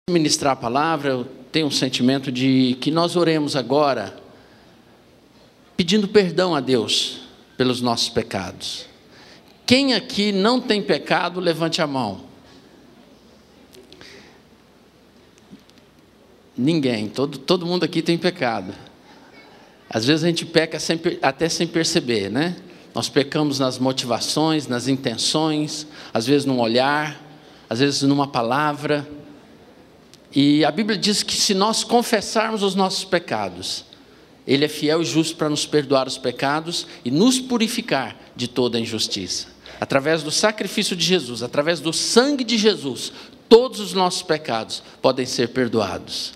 Ministrar a palavra, eu tenho um sentimento de que nós oremos agora pedindo perdão a Deus pelos nossos pecados. Quem aqui não tem pecado, levante a mão. Ninguém, todo mundo aqui tem pecado. Às vezes a gente peca até sem perceber, né? Nós pecamos nas motivações, nas intenções, às vezes num olhar, às vezes numa palavra. E a Bíblia diz que se nós confessarmos os nossos pecados, Ele é fiel e justo para nos perdoar os pecados e nos purificar de toda a injustiça. Através do sacrifício de Jesus, através do sangue de Jesus, todos os nossos pecados podem ser perdoados.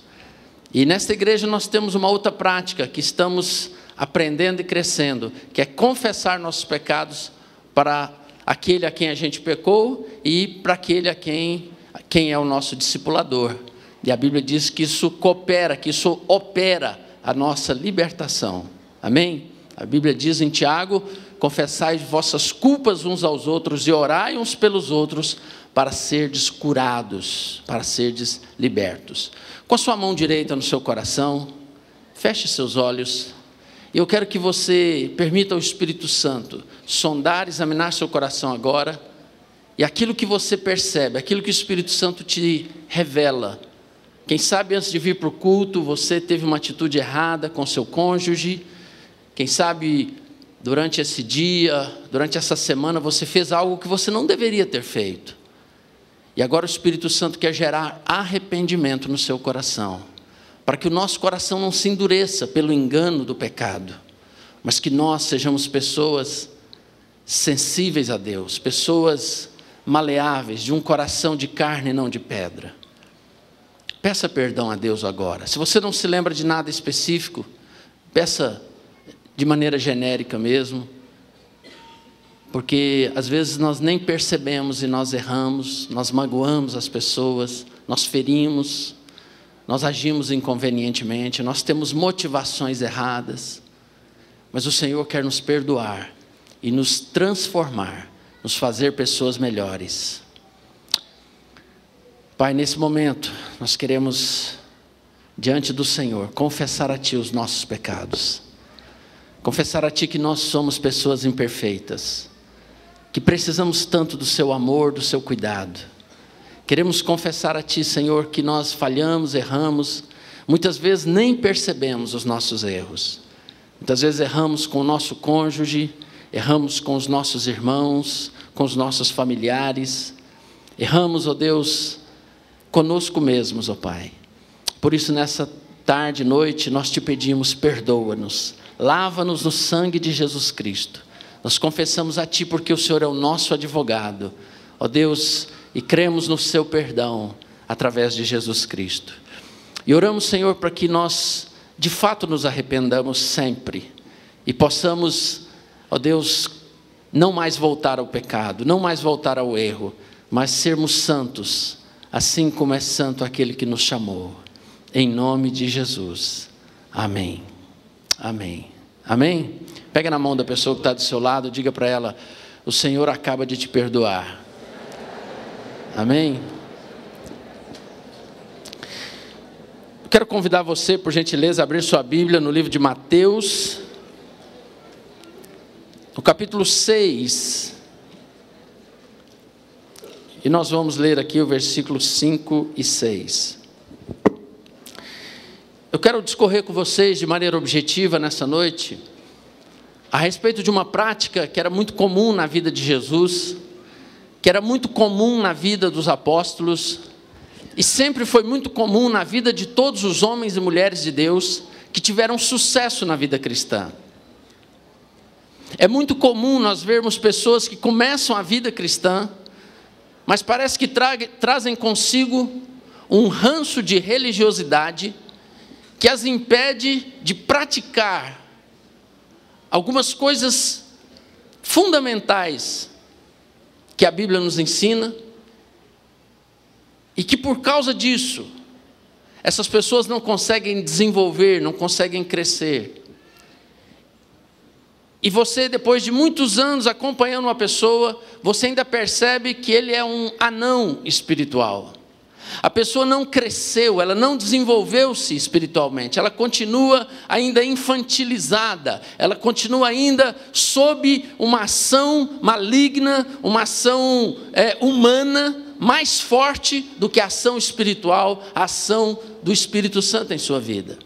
E nesta igreja nós temos uma outra prática que estamos aprendendo e crescendo, que é confessar nossos pecados para aquele a quem a gente pecou e para aquele a quem é o nosso discipulador. E a Bíblia diz que isso coopera, que isso opera a nossa libertação. Amém? A Bíblia diz em Tiago: confessai vossas culpas uns aos outros e orai uns pelos outros para serdes curados, para serdes libertos. Com a sua mão direita no seu coração, feche seus olhos. E eu quero que você permita ao Espírito Santo sondar, examinar seu coração agora. E aquilo que você percebe, aquilo que o Espírito Santo te revela. Quem sabe antes de vir para o culto, você teve uma atitude errada com seu cônjuge. Quem sabe durante esse dia, durante essa semana, você fez algo que você não deveria ter feito. E agora o Espírito Santo quer gerar arrependimento no seu coração, para que o nosso coração não se endureça pelo engano do pecado, mas que nós sejamos pessoas sensíveis a Deus, pessoas maleáveis, de um coração de carne e não de pedra. Peça perdão a Deus agora. Se você não se lembra de nada específico, peça de maneira genérica mesmo, porque às vezes nós nem percebemos e nós erramos, nós magoamos as pessoas, nós ferimos, nós agimos inconvenientemente, nós temos motivações erradas, mas o Senhor quer nos perdoar e nos transformar, nos fazer pessoas melhores. Pai, nesse momento, nós queremos, diante do Senhor, confessar a Ti os nossos pecados. Confessar a Ti que nós somos pessoas imperfeitas, que precisamos tanto do Seu amor, do Seu cuidado. Queremos confessar a Ti, Senhor, que nós falhamos, erramos, muitas vezes nem percebemos os nossos erros. Muitas vezes erramos com o nosso cônjuge, erramos com os nossos irmãos, com os nossos familiares. Erramos, ó Deus, conosco mesmos, ó Pai. Por isso, nessa tarde e noite, nós Te pedimos, perdoa-nos, lava-nos no sangue de Jesus Cristo. Nós confessamos a Ti porque o Senhor é o nosso advogado, ó Deus, e cremos no Seu perdão através de Jesus Cristo. E oramos, Senhor, para que nós de fato nos arrependamos sempre e possamos, ó Deus, não mais voltar ao pecado, não mais voltar ao erro, mas sermos santos, assim como é santo aquele que nos chamou. Em nome de Jesus. Amém. Amém. Amém? Pega na mão da pessoa que está do seu lado, diga para ela: o Senhor acaba de te perdoar. Amém? Eu quero convidar você, por gentileza, a abrir sua Bíblia no livro de Mateus, no capítulo 6. E nós vamos ler aqui o versículo 5 e 6. Eu quero discorrer com vocês de maneira objetiva nessa noite a respeito de uma prática que era muito comum na vida de Jesus, que era muito comum na vida dos apóstolos e sempre foi muito comum na vida de todos os homens e mulheres de Deus que tiveram sucesso na vida cristã. É muito comum nós vermos pessoas que começam a vida cristã, mas parece que trazem consigo um ranço de religiosidade que as impede de praticar algumas coisas fundamentais que a Bíblia nos ensina, e que por causa disso, essas pessoas não conseguem desenvolver, não conseguem crescer. E você, depois de muitos anos acompanhando uma pessoa, você ainda percebe que ele é um anão espiritual. A pessoa não cresceu, ela não desenvolveu-se espiritualmente, ela continua ainda infantilizada, ela continua ainda sob uma ação maligna, uma ação humana, mais forte do que a ação espiritual, a ação do Espírito Santo em sua vida.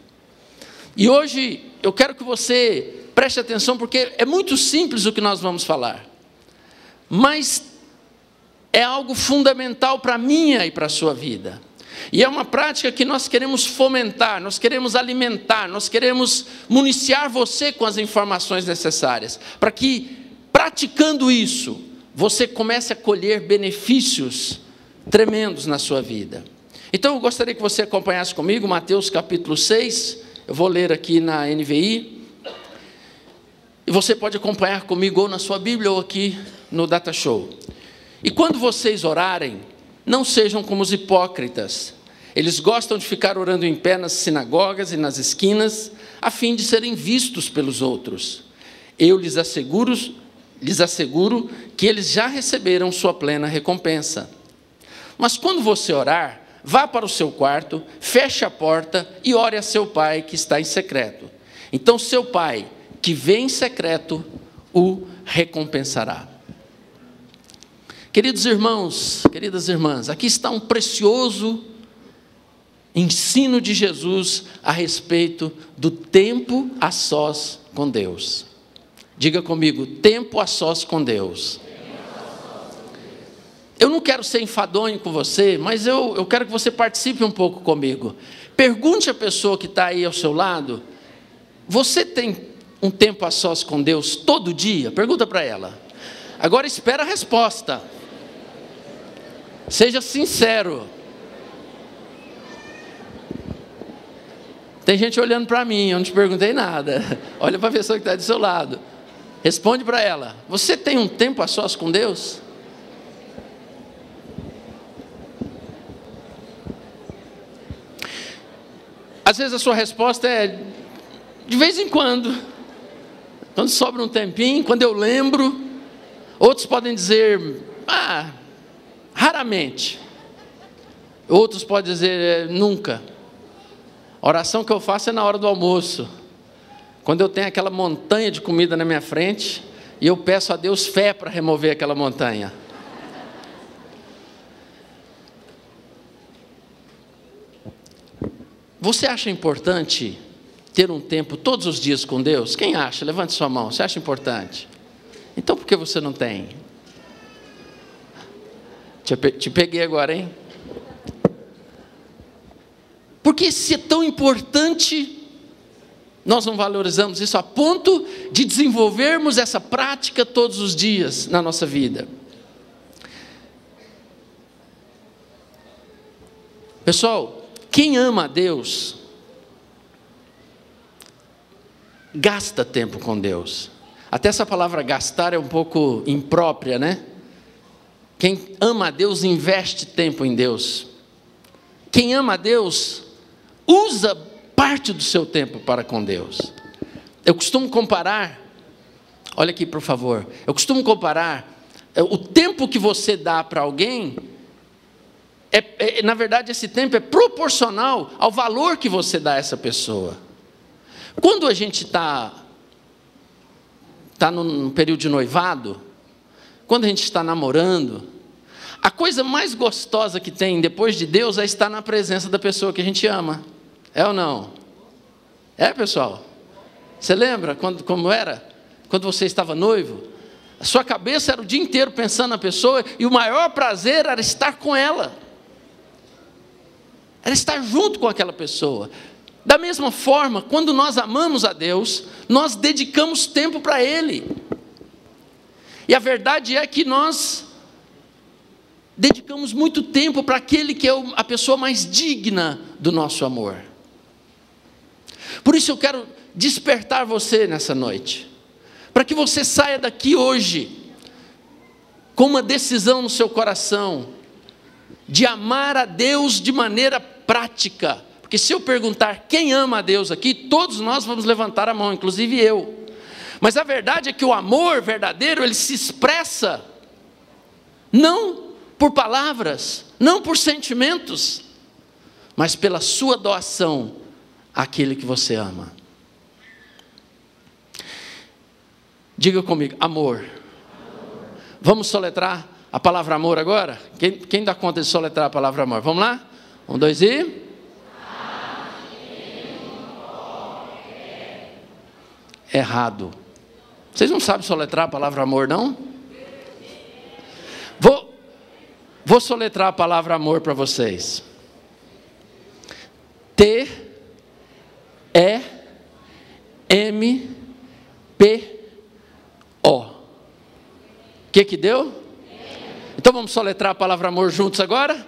E hoje eu quero que você preste atenção, porque é muito simples o que nós vamos falar, mas é algo fundamental para a minha e para a sua vida. E é uma prática que nós queremos fomentar, nós queremos alimentar, nós queremos municiar você com as informações necessárias, para que, praticando isso, você comece a colher benefícios tremendos na sua vida. Então eu gostaria que você acompanhasse comigo Mateus capítulo 6, eu vou ler aqui na NVI, e você pode acompanhar comigo ou na sua Bíblia ou aqui no Data Show. E quando vocês orarem, não sejam como os hipócritas. Eles gostam de ficar orando em pé nas sinagogas e nas esquinas, a fim de serem vistos pelos outros. Eu lhes asseguro que eles já receberam sua plena recompensa. Mas quando você orar, vá para o seu quarto, feche a porta e ore a seu pai que está em secreto. Então seu pai, que vê em secreto, o recompensará. Queridos irmãos, queridas irmãs, aqui está um precioso ensino de Jesus a respeito do tempo a sós com Deus. Diga comigo, tempo a sós com Deus. Eu não quero ser enfadonho com você, mas eu quero que você participe um pouco comigo. Pergunte à pessoa que está aí ao seu lado, você tem um tempo a sós com Deus todo dia? Pergunta para ela. Agora espera a resposta. Seja sincero. Tem gente olhando para mim, eu não te perguntei nada. Olha para a pessoa que está do seu lado. Responde para ela. Você tem um tempo a sós com Deus? Às vezes a sua resposta é de vez em quando sobra um tempinho, quando eu lembro. Outros podem dizer, raramente. Outros podem dizer, nunca. A oração que eu faço é na hora do almoço, quando eu tenho aquela montanha de comida na minha frente, e eu peço a Deus fé para remover aquela montanha. Você acha importante ter um tempo todos os dias com Deus? Quem acha? Levante sua mão. Você acha importante? Então por que você não tem? Te peguei agora, hein? Porque se é tão importante, nós não valorizamos isso a ponto de desenvolvermos essa prática todos os dias na nossa vida. Pessoal, quem ama a Deus, gasta tempo com Deus. Até essa palavra gastar é um pouco imprópria, né? Quem ama a Deus, investe tempo em Deus. Quem ama a Deus, usa parte do seu tempo para com Deus. Eu costumo comparar, olha aqui por favor, eu costumo comparar o tempo que você dá para alguém, na verdade esse tempo é proporcional ao valor que você dá a essa pessoa. Quando a gente está num período de noivado, quando a gente está namorando, a coisa mais gostosa que tem depois de Deus é estar na presença da pessoa que a gente ama. É ou não? É, pessoal? Você lembra como era? Quando você estava noivo? A sua cabeça era o dia inteiro pensando na pessoa e o maior prazer era estar com ela. Era estar junto com aquela pessoa. Da mesma forma, quando nós amamos a Deus, nós dedicamos tempo para Ele. E a verdade é que nós dedicamos muito tempo para aquele que é a pessoa mais digna do nosso amor. Por isso eu quero despertar você nessa noite, para que você saia daqui hoje com uma decisão no seu coração de amar a Deus de maneira prática. Porque se eu perguntar quem ama a Deus aqui, todos nós vamos levantar a mão, inclusive eu. Mas a verdade é que o amor verdadeiro, ele se expressa não por palavras, não por sentimentos, mas pela sua doação àquele que você ama. Diga comigo, amor. Vamos soletrar a palavra amor agora? Quem dá conta de soletrar a palavra amor? Vamos lá? 1, 2 e... Errado. Vocês não sabem soletrar a palavra amor, não? Vou soletrar a palavra amor para vocês. T-E-M-P-O. O que deu? Então vamos soletrar a palavra amor juntos agora?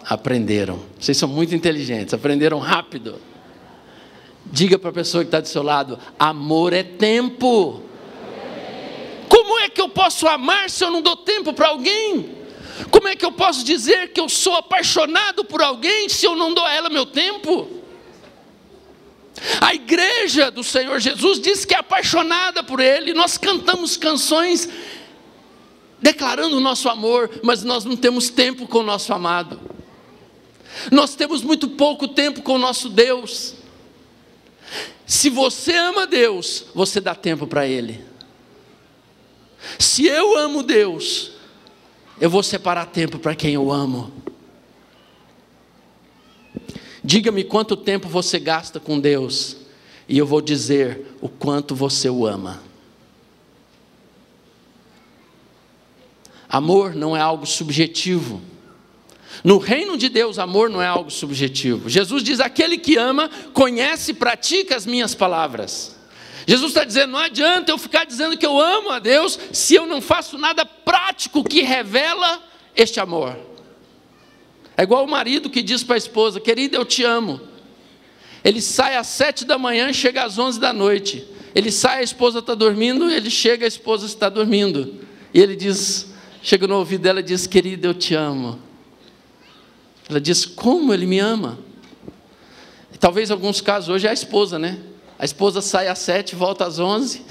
Aprenderam. Vocês são muito inteligentes, aprenderam rápido. Diga para a pessoa que está do seu lado: amor é tempo. Como é que eu posso amar se eu não dou tempo para alguém? Como é que eu posso dizer que eu sou apaixonado por alguém se eu não dou a ela meu tempo? A igreja do Senhor Jesus diz que é apaixonada por Ele. Nós cantamos canções declarando o nosso amor, mas nós não temos tempo com o nosso amado. Nós temos muito pouco tempo com o nosso Deus. Se você ama Deus, você dá tempo para Ele. Se eu amo Deus, eu vou separar tempo para quem eu amo. Diga-me quanto tempo você gasta com Deus, e eu vou dizer o quanto você o ama. Amor não é algo subjetivo. No reino de Deus, amor não é algo subjetivo. Jesus diz: aquele que ama, conhece e pratica as minhas palavras. Jesus está dizendo: não adianta eu ficar dizendo que eu amo a Deus, se eu não faço nada prático que revela este amor. É igual o marido que diz para a esposa: querida, eu te amo. Ele sai às 7 da manhã e chega às 11 da noite. Ele sai, a esposa está dormindo, ele chega, a esposa está dormindo. E ele diz, chega no ouvido dela e diz: querida, eu te amo. Ela diz: como ele me ama? Talvez em alguns casos hoje é a esposa, né? A esposa sai às 7, volta às 11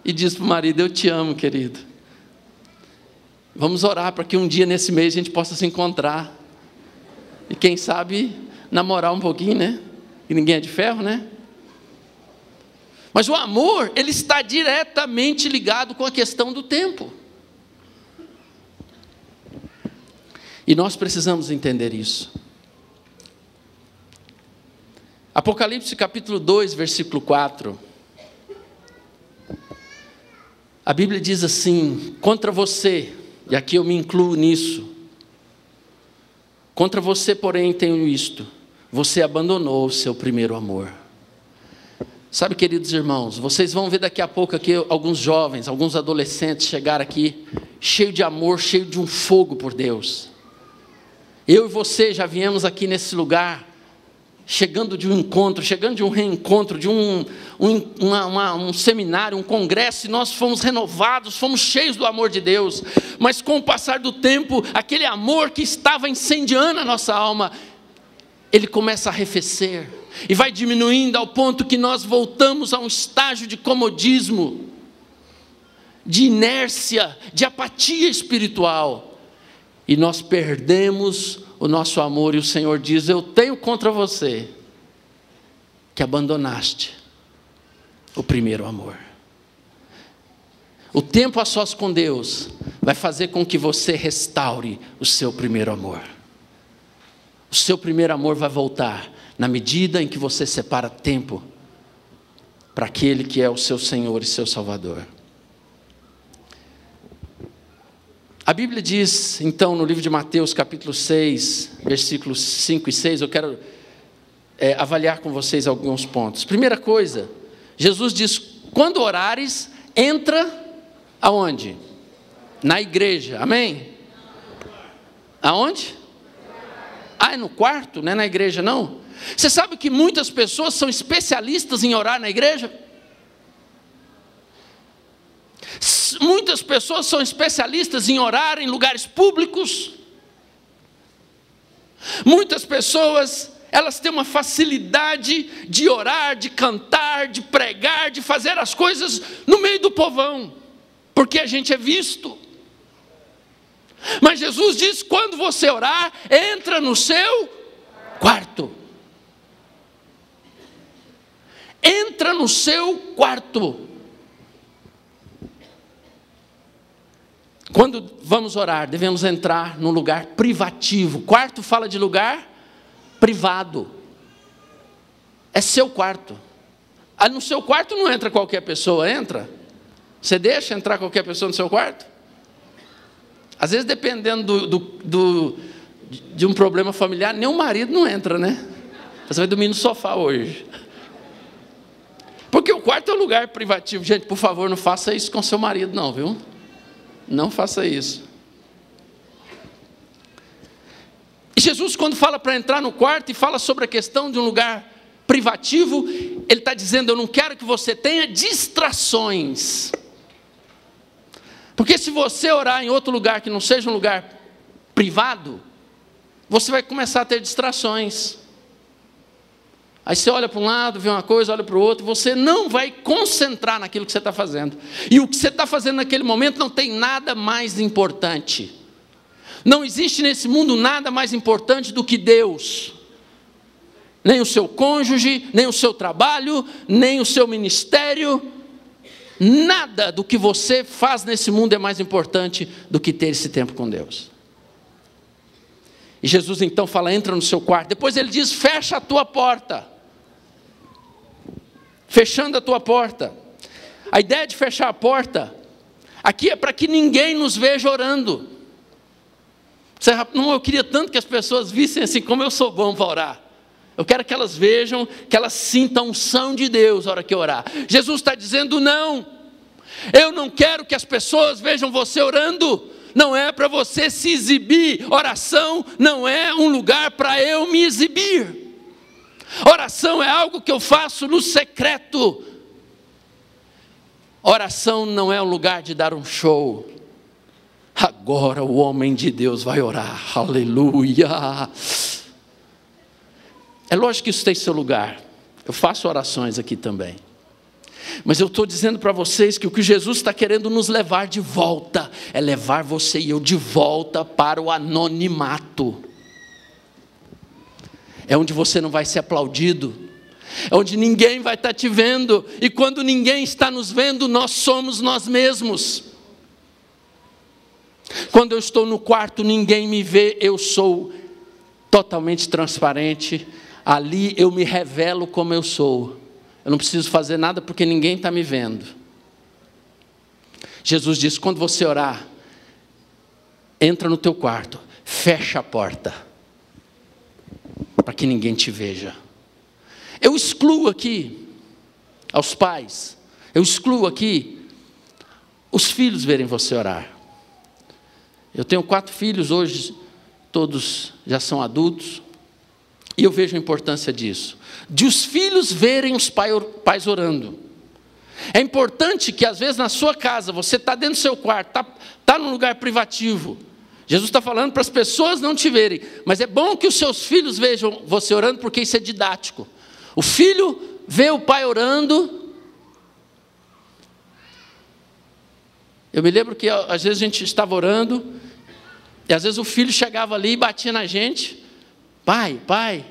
e diz para o marido: eu te amo, querido. Vamos orar para que um dia nesse mês a gente possa se encontrar. E quem sabe namorar um pouquinho, né? E ninguém é de ferro, né? Mas o amor, ele está diretamente ligado com a questão do tempo. E nós precisamos entender isso. Apocalipse capítulo 2, versículo 4. A Bíblia diz assim: contra você, e aqui eu me incluo nisso, contra você, porém, tenho isto: você abandonou o seu primeiro amor. Sabe, queridos irmãos, vocês vão ver daqui a pouco aqui alguns jovens, alguns adolescentes chegar aqui, cheio de amor, cheio de um fogo por Deus. Eu e você já viemos aqui nesse lugar, chegando de um encontro, chegando de um reencontro, de um seminário, um congresso, e nós fomos renovados, fomos cheios do amor de Deus. Mas com o passar do tempo, aquele amor que estava incendiando a nossa alma, ele começa a arrefecer, e vai diminuindo ao ponto que nós voltamos a um estágio de comodismo, de inércia, de apatia espiritual. E nós perdemos o nosso amor, e o Senhor diz: eu tenho contra você que abandonaste o primeiro amor. O tempo a sós com Deus vai fazer com que você restaure o seu primeiro amor. O seu primeiro amor vai voltar na medida em que você separa tempo para aquele que é o seu Senhor e seu Salvador. A Bíblia diz, então, no livro de Mateus, capítulo 6, versículos 5 e 6, eu quero avaliar com vocês alguns pontos. Primeira coisa, Jesus diz: quando orares, entra aonde? Na igreja, amém? Aonde? Ah, é no quarto, não é na igreja não? Você sabe que muitas pessoas são especialistas em orar na igreja? Muitas pessoas são especialistas em orar em lugares públicos. Muitas pessoas, elas têm uma facilidade de orar, de cantar, de pregar, de fazer as coisas no meio do povão. porque a gente é visto. Mas Jesus diz: quando você orar, entra no seu quarto. Entra no seu quarto. Quando vamos orar, devemos entrar num lugar privativo. Quarto fala de lugar privado. É seu quarto. No seu quarto não entra qualquer pessoa, entra? Você deixa entrar qualquer pessoa no seu quarto? Às vezes, dependendo de um problema familiar, nem o marido não entra, né? Você vai dormir no sofá hoje. Porque o quarto é um lugar privativo. Gente, por favor, não faça isso com seu marido não, viu? Não faça isso. E Jesus, quando fala para entrar no quarto e fala sobre a questão de um lugar privativo, ele está dizendo: eu não quero que você tenha distrações. Porque se você orar em outro lugar que não seja um lugar privado, você vai começar a ter distrações. Aí você olha para um lado, vê uma coisa, olha para o outro, você não vai concentrar naquilo que você está fazendo. E o que você está fazendo naquele momento não tem nada mais importante. Não existe nesse mundo nada mais importante do que Deus. Nem o seu cônjuge, nem o seu trabalho, nem o seu ministério. Nada do que você faz nesse mundo é mais importante do que ter esse tempo com Deus. E Jesus então fala: entra no seu quarto. Depois ele diz: fecha a tua porta. Fechando a tua porta. A ideia de fechar a porta aqui é para que ninguém nos veja orando. Eu queria tanto que as pessoas vissem assim como eu sou bom para orar. Eu quero que elas vejam, que elas sintam a unção de Deus na hora que eu orar. Jesus está dizendo: não, eu não quero que as pessoas vejam você orando. Não é para você se exibir. Oração não é um lugar para eu me exibir. Oração é algo que eu faço no secreto. Oração não é um lugar de dar um show. Agora o homem de Deus vai orar. Aleluia. É lógico que isso tem seu lugar. Eu faço orações aqui também. Mas eu estou dizendo para vocês que o que Jesus está querendo nos levar de volta é levar você e eu de volta para o anonimato. É onde você não vai ser aplaudido, é onde ninguém vai estar te vendo, e quando ninguém está nos vendo, nós somos nós mesmos. Quando eu estou no quarto, ninguém me vê, eu sou totalmente transparente, ali eu me revelo como eu sou, eu não preciso fazer nada porque ninguém está me vendo. Jesus disse: quando você orar, entra no teu quarto, fecha a porta, para que ninguém te veja. Eu excluo aqui aos pais, eu excluo aqui os filhos verem você orar. Eu tenho 4 filhos hoje, todos já são adultos, e eu vejo a importância disso, de os filhos verem os pais orando. É importante que às vezes na sua casa, você está dentro do seu quarto, está num lugar privativo. Jesus está falando para as pessoas não te verem, mas é bom que os seus filhos vejam você orando, porque isso é didático. O filho vê o pai orando. Eu me lembro que às vezes a gente estava orando, e às vezes o filho chegava ali e batia na gente: pai, pai.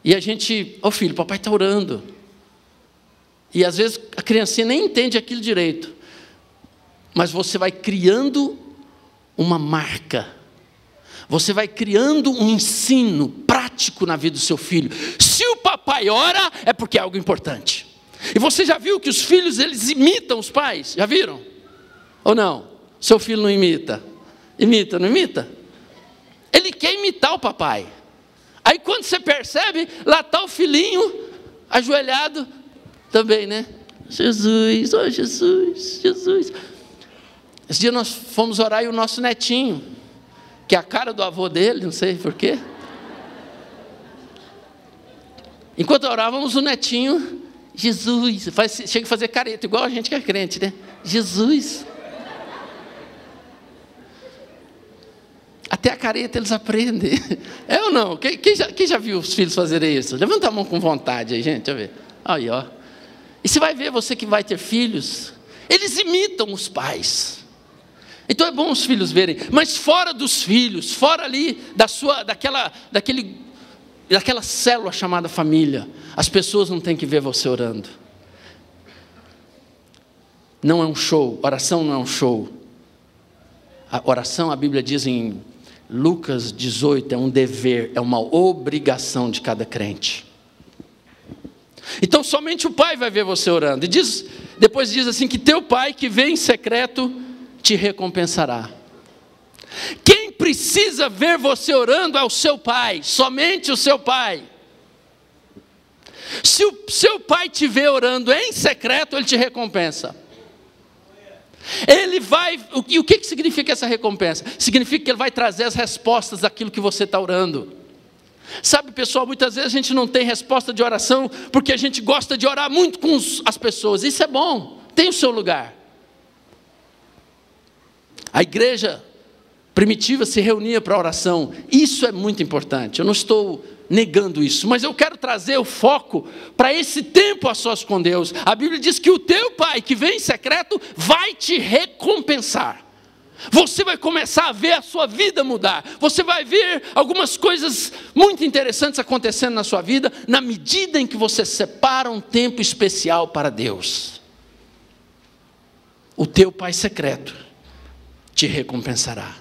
E a gente: ô filho, papai está orando. E às vezes a criancinha nem entende aquilo direito, mas você vai criando uma marca, você vai criando um ensino prático na vida do seu filho. Se o papai ora, é porque é algo importante. E você já viu que os filhos, eles imitam os pais? Já viram? Ou não? Seu filho não imita? Imita, não imita? Ele quer imitar o papai. Aí quando você percebe, lá está o filhinho ajoelhado também, né? Jesus, oh Jesus, Jesus. Esse dia nós fomos orar e o nosso netinho, que é a cara do avô dele, não sei porquê. Enquanto orávamos, o netinho, Jesus, chega a fazer careta, igual a gente que é crente, né? Jesus. Até a careta eles aprendem. É ou não? Quem já viu os filhos fazerem isso? Levanta a mão com vontade aí, gente, deixa eu ver. Aí, ó. E você vai ver, você que vai ter filhos, Eles imitam os pais. Então é bom os filhos verem, mas fora dos filhos, fora ali daquela célula chamada família, as pessoas não têm que ver você orando. Não é um show, oração não é um show. A oração, a Bíblia diz em Lucas 18, é um dever, é uma obrigação de cada crente. Então somente o pai vai ver você orando. E depois diz assim, que teu pai que vem em secreto te recompensará. Quem precisa ver você orando é o seu pai, somente o seu pai. Se o seu pai te vê orando em secreto, ele te recompensa. Ele vai, e o que significa essa recompensa? Significa que ele vai trazer as respostas daquilo que você está orando. Sabe, pessoal, muitas vezes a gente não tem resposta de oração, porque a gente gosta de orar muito com as pessoas. Isso é bom, tem o seu lugar. A igreja primitiva se reunia para oração, isso é muito importante, eu não estou negando isso, mas eu quero trazer o foco para esse tempo a sós com Deus. A Bíblia diz que o teu pai que vem em secreto vai te recompensar. Você vai começar a ver a sua vida mudar, você vai ver algumas coisas muito interessantes acontecendo na sua vida, na medida em que você separa um tempo especial para Deus. O teu pai secreto te recompensará.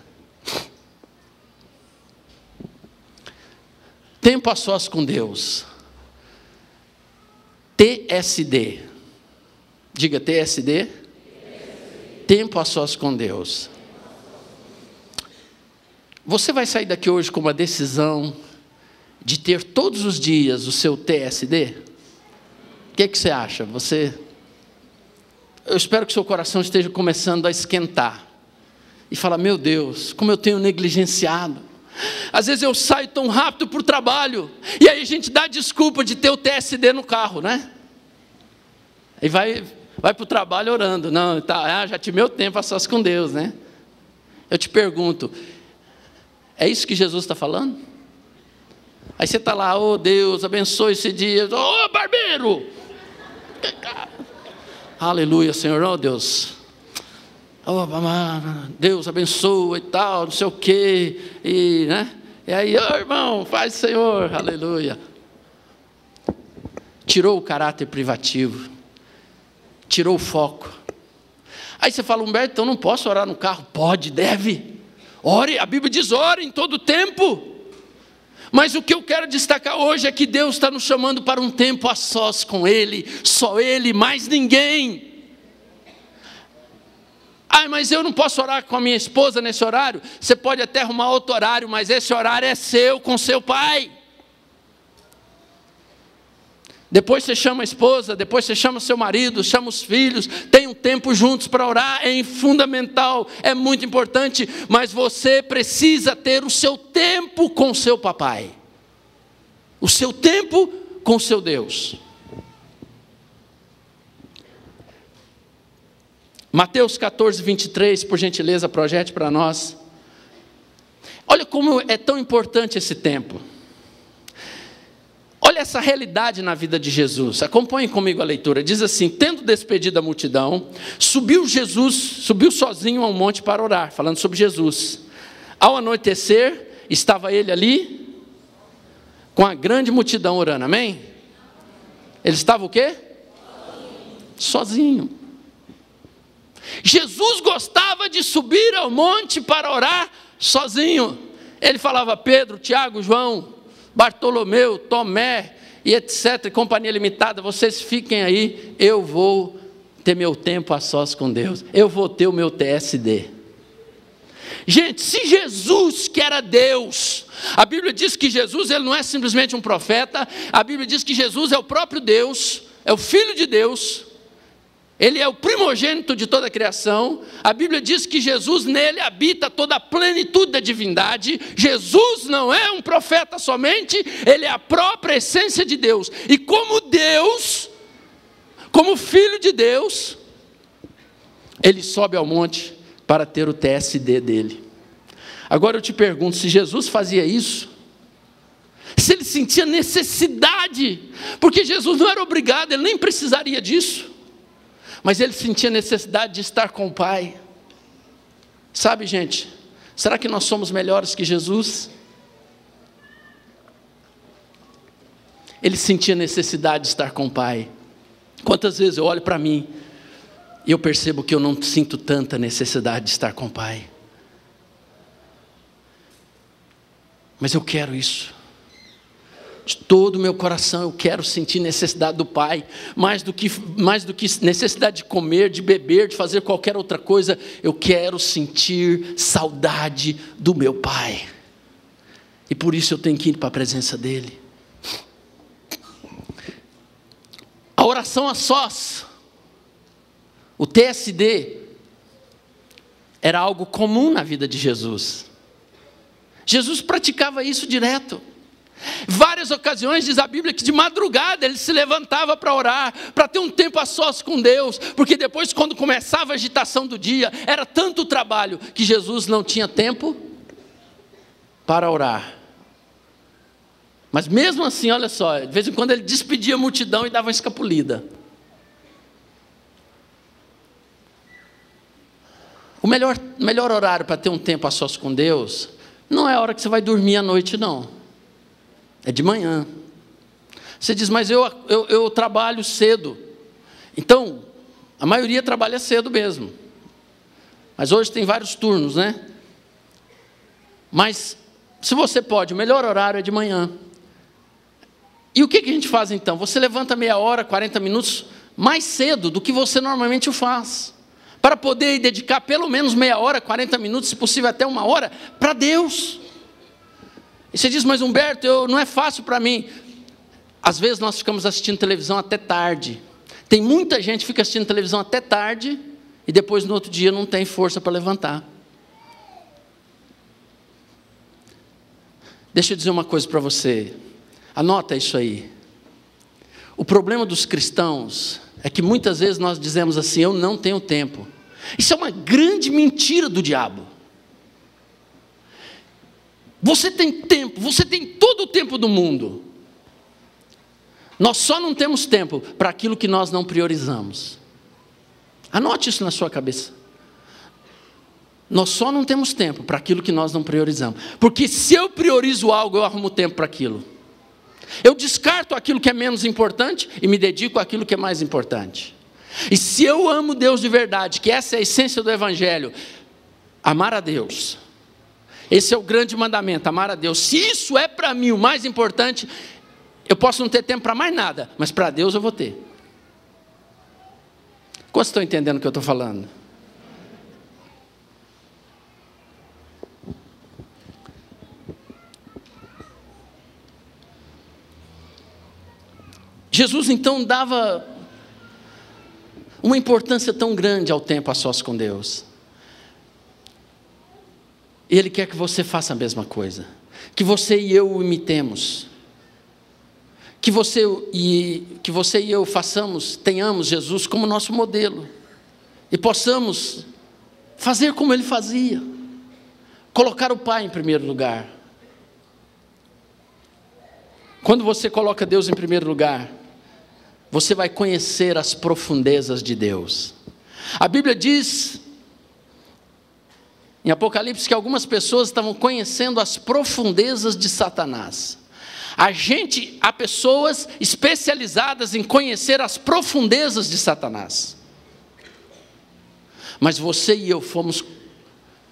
Tempo a sós com Deus. TSD. Diga TSD. Tempo a sós com Deus. Você vai sair daqui hoje com uma decisão de ter todos os dias o seu TSD? O que você acha? Eu espero que seu coração esteja começando a esquentar. E falar, meu Deus, como eu tenho negligenciado. Às vezes eu saio tão rápido para o trabalho, e aí a gente dá desculpa de ter o TSD no carro, né? E vai para o trabalho orando. Não, já tive meu tempo a sós com Deus, né? Eu te pergunto, é isso que Jesus está falando? Aí você está lá, oh Deus, abençoe esse dia. Oh barbeiro! Aleluia, Senhor, oh Deus. Oh, Deus abençoa e tal, não sei o quê, né? E aí, oh, irmão, faz Senhor, aleluia. Tirou o caráter privativo, tirou o foco. Aí você fala, Humberto, então não posso orar no carro? Pode, deve. Ore, a Bíblia diz, ore em todo tempo. Mas o que eu quero destacar hoje é que Deus está nos chamando para um tempo a sós com Ele, só Ele, mais ninguém. Mas eu não posso orar com a minha esposa nesse horário. Você pode até arrumar outro horário, mas esse horário é seu, com seu pai. Depois você chama a esposa, depois você chama seu marido, chama os filhos, tem um tempo juntos para orar, é fundamental, é muito importante, mas você precisa ter o seu tempo com seu papai. O seu tempo com seu Deus. Mateus 14, 23, por gentileza, projete para nós. Olha como é tão importante esse tempo. Olha essa realidade na vida de Jesus. Acompanhe comigo a leitura. Diz assim, tendo despedido a multidão, subiu sozinho ao monte para orar, falando sobre Jesus. Ao anoitecer, estava ele ali, com a grande multidão orando, amém? Ele estava o quê? Sozinho. Jesus gostava de subir ao monte para orar sozinho. Ele falava, Pedro, Tiago, João, Bartolomeu, Tomé e etc, companhia limitada, vocês fiquem aí, eu vou ter meu tempo a sós com Deus, eu vou ter o meu TSD. Gente, se Jesus, que era Deus, a Bíblia diz que Jesus, ele não é simplesmente um profeta, a Bíblia diz que Jesus é o próprio Deus, é o Filho de Deus, ele é o primogênito de toda a criação. A Bíblia diz que Jesus, nele habita toda a plenitude da divindade. Jesus não é um profeta somente, ele é a própria essência de Deus. E como Deus, como Filho de Deus, ele sobe ao monte para ter o TSD dele. Agora eu te pergunto, se Jesus fazia isso, se ele sentia necessidade, porque Jesus não era obrigado, ele nem precisaria disso. mas ele sentia necessidade de estar com o Pai. Sabe, gente, será que nós somos melhores que Jesus? Ele sentia necessidade de estar com o Pai. Quantas vezes eu olho para mim e eu percebo que eu não sinto tanta necessidade de estar com o Pai. Mas eu quero isso. De todo o meu coração eu quero sentir necessidade do Pai. Mais do que necessidade de comer, de beber, de fazer qualquer outra coisa. Eu quero sentir saudade do meu Pai. E por isso eu tenho que ir para a presença dEle. A oração a sós, o TSD, era algo comum na vida de Jesus. Jesus praticava isso direto. Várias ocasiões diz a Bíblia que de madrugada ele se levantava para orar, para ter um tempo a sós com Deus, porque depois, quando começava a agitação do dia, era tanto trabalho que Jesus não tinha tempo para orar. Mas mesmo assim, olha só, de vez em quando ele despedia a multidão e dava uma escapulida. O melhor horário para ter um tempo a sós com Deus, não é a hora que você vai dormir à noite, não. É de manhã. Você diz, mas eu trabalho cedo. Então, a maioria trabalha cedo mesmo. Mas hoje tem vários turnos, né? Mas, se você pode, o melhor horário é de manhã. E o que a gente faz então? Você levanta meia hora, 40 minutos, mais cedo do que você normalmente o faz. Para poder dedicar pelo menos meia hora, 40 minutos, se possível até uma hora, para Deus. E você diz, mas Humberto, não é fácil para mim. Às vezes nós ficamos assistindo televisão até tarde. Tem muita gente que fica assistindo televisão até tarde, e depois no outro dia não tem força para levantar. Deixa eu dizer uma coisa para você. Anota isso aí. O problema dos cristãos é que muitas vezes nós dizemos assim, eu não tenho tempo. Isso é uma grande mentira do diabo. Você tem tempo, você tem todo o tempo do mundo. Nós só não temos tempo para aquilo que nós não priorizamos. Anote isso na sua cabeça. Nós só não temos tempo para aquilo que nós não priorizamos. Porque se eu priorizo algo, eu arrumo tempo para aquilo. Eu descarto aquilo que é menos importante e me dedico àquilo que é mais importante. E se eu amo Deus de verdade, que essa é a essência do Evangelho, amar a Deus, esse é o grande mandamento, amar a Deus. Se isso é para mim o mais importante, eu posso não ter tempo para mais nada, mas para Deus eu vou ter. Quantos estão entendendo o que eu estou falando? Jesus então dava uma importância tão grande ao tempo a sós com Deus. E Ele quer que você faça a mesma coisa. Que você e eu o imitemos. Que você e eu tenhamos Jesus como nosso modelo. E possamos fazer como Ele fazia. Colocar o Pai em primeiro lugar. Quando você coloca Deus em primeiro lugar, você vai conhecer as profundezas de Deus. A Bíblia diz, em Apocalipse, que algumas pessoas estavam conhecendo as profundezas de Satanás. Há pessoas especializadas em conhecer as profundezas de Satanás. Mas você e eu fomos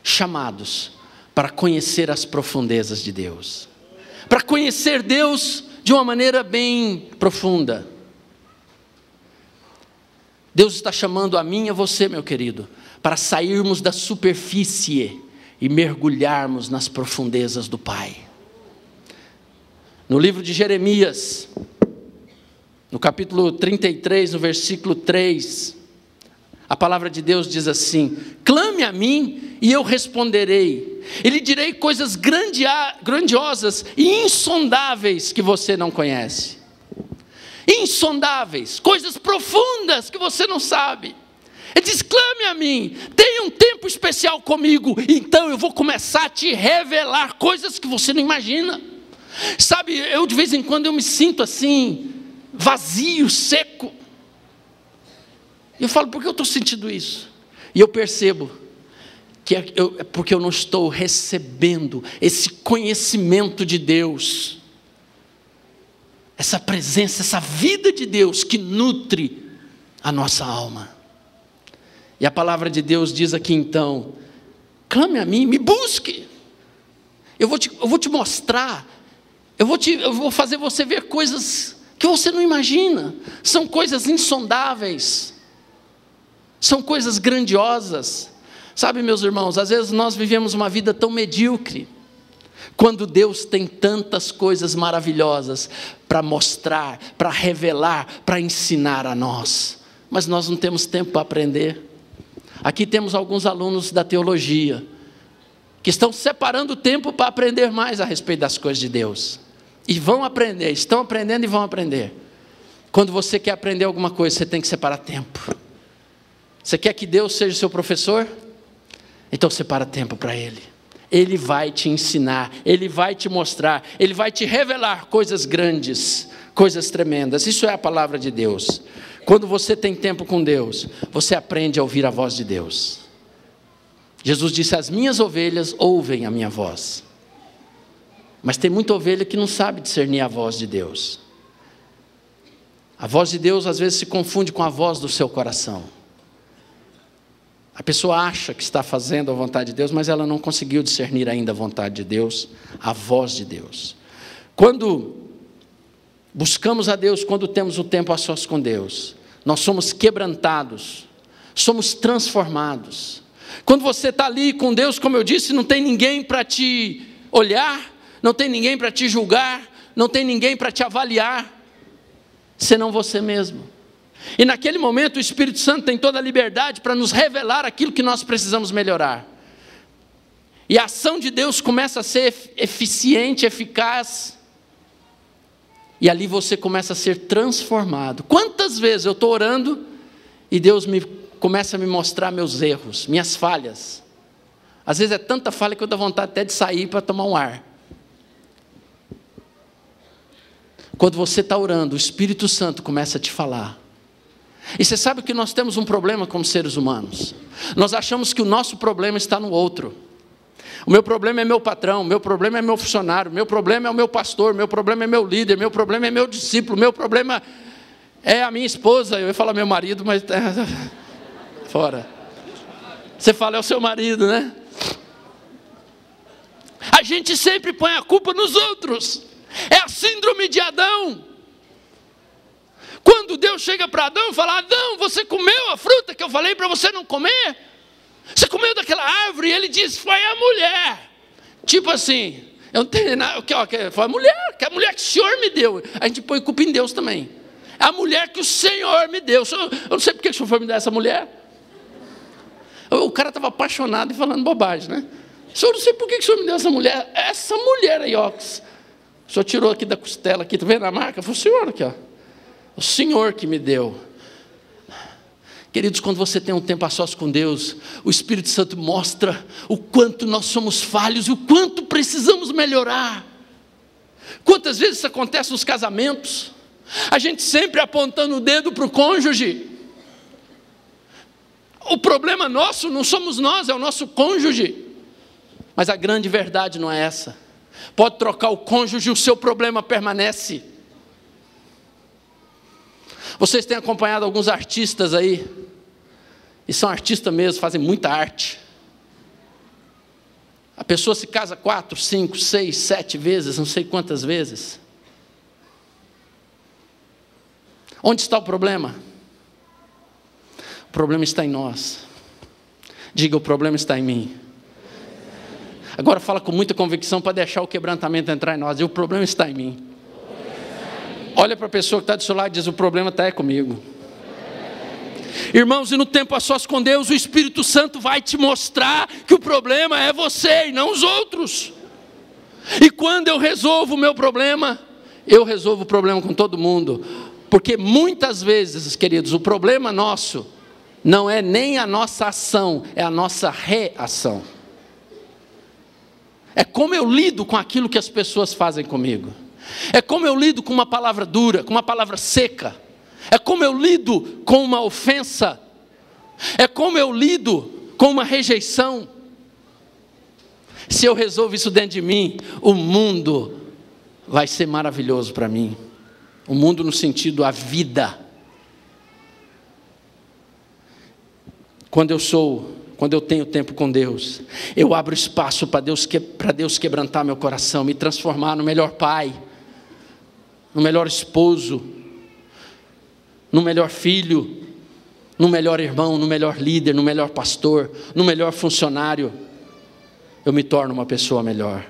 chamados para conhecer as profundezas de Deus. Para conhecer Deus de uma maneira bem profunda. Deus está chamando a mim e a você, meu querido, para sairmos da superfície e mergulharmos nas profundezas do Pai. No livro de Jeremias, no capítulo 33, no versículo 3, a palavra de Deus diz assim: clame a mim e eu responderei, e lhe direi coisas grandiosas e insondáveis que você não conhece. Insondáveis, coisas profundas que você não sabe. Ele diz, clame a mim, tenha um tempo especial comigo, então eu vou começar a te revelar coisas que você não imagina. Sabe, eu de vez em quando eu me sinto assim, vazio, seco. E eu falo, por que eu estou sentindo isso? E eu percebo que é porque eu não estou recebendo esse conhecimento de Deus, essa presença, essa vida de Deus que nutre a nossa alma. E a palavra de Deus diz aqui então, clame a mim, me busque, eu vou te mostrar, eu vou fazer você ver coisas que você não imagina, são coisas insondáveis, são coisas grandiosas. Sabe, meus irmãos, às vezes nós vivemos uma vida tão medíocre, quando Deus tem tantas coisas maravilhosas para mostrar, para revelar, para ensinar a nós, mas nós não temos tempo para aprender. Aqui temos alguns alunos da teologia, que estão separando tempo para aprender mais a respeito das coisas de Deus, e vão aprender, estão aprendendo e vão aprender. Quando você quer aprender alguma coisa, você tem que separar tempo. Você quer que Deus seja seu professor? Então separa tempo para Ele. Ele vai te ensinar, Ele vai te mostrar, Ele vai te revelar coisas grandes, coisas tremendas. Isso é a palavra de Deus. Quando você tem tempo com Deus, você aprende a ouvir a voz de Deus. Jesus disse, as minhas ovelhas ouvem a minha voz. Mas tem muita ovelha que não sabe discernir a voz de Deus. A voz de Deus às vezes se confunde com a voz do seu coração. A pessoa acha que está fazendo a vontade de Deus, mas ela não conseguiu discernir ainda a vontade de Deus, a voz de Deus. Quando buscamos a Deus, quando temos o tempo a sós com Deus, nós somos quebrantados, somos transformados. Quando você está ali com Deus, como eu disse, não tem ninguém para te olhar, não tem ninguém para te julgar, não tem ninguém para te avaliar, senão você mesmo. E naquele momento o Espírito Santo tem toda a liberdade para nos revelar aquilo que nós precisamos melhorar. E a ação de Deus começa a ser eficiente, eficaz. E ali você começa a ser transformado. Quantas vezes eu estou orando e Deus começa a me mostrar meus erros, minhas falhas. Às vezes é tanta falha que eu dou vontade até de sair para tomar um ar. Quando você está orando, o Espírito Santo começa a te falar. E você sabe que nós temos um problema como seres humanos. Nós achamos que o nosso problema está no outro. O meu problema é meu patrão, o meu problema é meu funcionário, o meu problema é o meu pastor, o meu problema é meu líder, o meu problema é meu discípulo, o meu problema é a minha esposa. Eu ia falar meu marido, mas fora. Você fala é o seu marido, né? A gente sempre põe a culpa nos outros. É a síndrome de Adão. Quando Deus chega para Adão e fala, Adão, você comeu a fruta que eu falei para você não comer? Você comeu daquela árvore? E ele diz, foi a mulher. Tipo assim, eu não tenho nada, foi a mulher que o Senhor me deu. A gente põe culpa em Deus também. É a mulher que o Senhor me deu. Eu não sei porque o Senhor foi me dar essa mulher. O cara estava apaixonado e falando bobagem, né? Senhor, não sei por que o Senhor me deu essa mulher. Essa mulher aí, ó. O Senhor tirou aqui da costela, aqui, tá vendo a marca? Foi o Senhor aqui, ó. O Senhor que me deu. Queridos, quando você tem um tempo a sós com Deus, o Espírito Santo mostra o quanto nós somos falhos e o quanto precisamos melhorar. Quantas vezes isso acontece nos casamentos? A gente sempre apontando o dedo para o cônjuge. O problema nosso não somos nós, é o nosso cônjuge. Mas a grande verdade não é essa. Pode trocar o cônjuge, o seu problema permanece. Vocês têm acompanhado alguns artistas aí, e são artistas mesmo, fazem muita arte. A pessoa se casa 4, 5, 6, 7 vezes, não sei quantas vezes. Onde está o problema? O problema está em nós. Diga, o problema está em mim. Agora fala com muita convicção para deixar o quebrantamento entrar em nós. E o problema está em mim. Olha para a pessoa que está do seu lado e diz, o problema está comigo. Irmãos, e no tempo a sós com Deus, o Espírito Santo vai te mostrar que o problema é você e não os outros. E quando eu resolvo o meu problema, eu resolvo o problema com todo mundo. Porque muitas vezes, queridos, o problema nosso não é nem a nossa ação, é a nossa reação. É como eu lido com aquilo que as pessoas fazem comigo. É como eu lido com uma palavra dura, com uma palavra seca. É como eu lido com uma ofensa É como eu lido com uma rejeição. Se eu resolvo isso dentro de mim, o mundo vai ser maravilhoso para mim. O mundo no sentido, a vida. Quando eu tenho tempo com Deus, eu abro espaço para Deus quebrantar meu coração, me transformar no melhor pai, no melhor esposo, no melhor filho, no melhor irmão, no melhor líder, no melhor pastor, no melhor funcionário. Eu me torno uma pessoa melhor.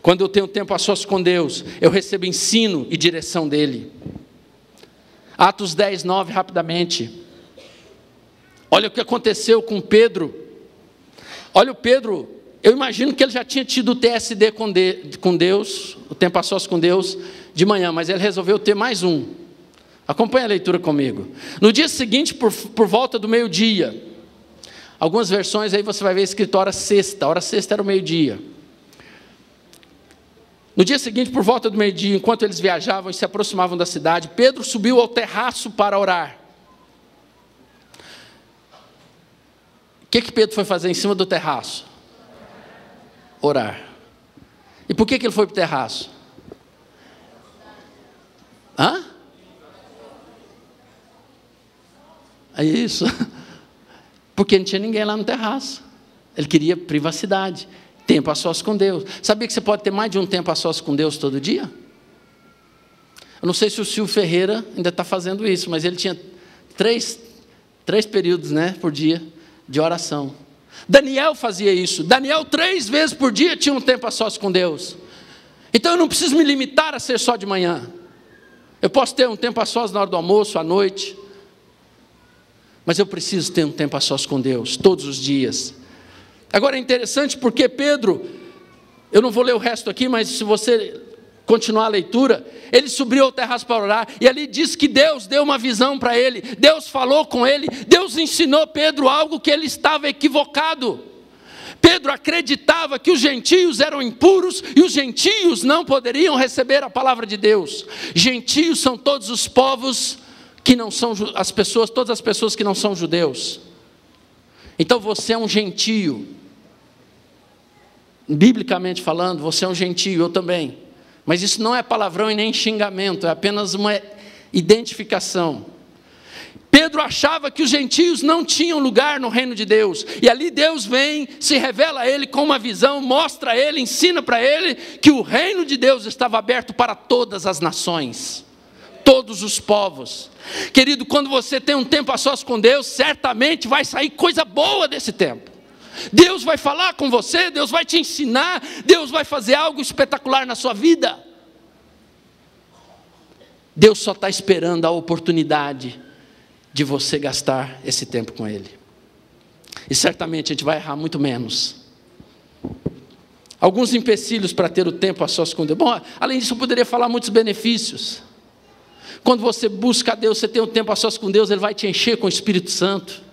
Quando eu tenho tempo a sós com Deus, eu recebo ensino e direção dele. Atos 10, 9, rapidamente. Olha o que aconteceu com Pedro. Olha o Pedro, eu imagino que ele já tinha tido o TSD com Deus, o tempo a sós com Deus, de manhã, mas ele resolveu ter mais um. Acompanhe a leitura comigo. No dia seguinte, por volta do meio-dia, algumas versões aí você vai ver escrito hora sexta era o meio-dia. No dia seguinte, por volta do meio-dia, enquanto eles viajavam e se aproximavam da cidade, Pedro subiu ao terraço para orar. O que Pedro foi fazer em cima do terraço? Orar. E por que ele foi para o terraço? É isso. Porque não tinha ninguém lá no terraço. Ele queria privacidade, tempo a sós com Deus. Sabia que você pode ter mais de um tempo a sós com Deus todo dia? Eu não sei se o Silvio Ferreira ainda está fazendo isso, mas ele tinha três períodos, por dia de oração. Daniel fazia isso. Daniel 3 vezes por dia tinha um tempo a sós com Deus. Então eu não preciso me limitar a ser só de manhã. Eu posso ter um tempo a sós na hora do almoço, à noite. Mas eu preciso ter um tempo a sós com Deus, todos os dias. Agora é interessante porque Pedro, eu não vou ler o resto aqui, mas se você continuar a leitura, ele subiu ao terraço para orar, e ali diz que Deus deu uma visão para ele, Deus falou com ele, Deus ensinou Pedro algo que ele estava equivocado. Pedro acreditava que os gentios eram impuros, e os gentios não poderiam receber a palavra de Deus. Gentios são todos os povos que não são as pessoas, todas as pessoas que não são judeus. Então você é um gentio. Biblicamente falando, você é um gentio, eu também. Mas isso não é palavrão e nem xingamento, é apenas uma identificação. Pedro achava que os gentios não tinham lugar no reino de Deus. E ali Deus vem, se revela a ele com uma visão, mostra a ele, ensina para ele que o reino de Deus estava aberto para todas as nações, todos os povos. Querido, quando você tem um tempo a sós com Deus, certamente vai sair coisa boa desse tempo. Deus vai falar com você, Deus vai te ensinar, Deus vai fazer algo espetacular na sua vida. Deus só está esperando a oportunidade de você gastar esse tempo com Ele. E certamente a gente vai errar muito menos. Alguns empecilhos para ter o tempo a sós com Deus. Bom, além disso eu poderia falar muitos benefícios. Quando você busca a Deus, você tem um tempo a sós com Deus, Ele vai te encher com o Espírito Santo.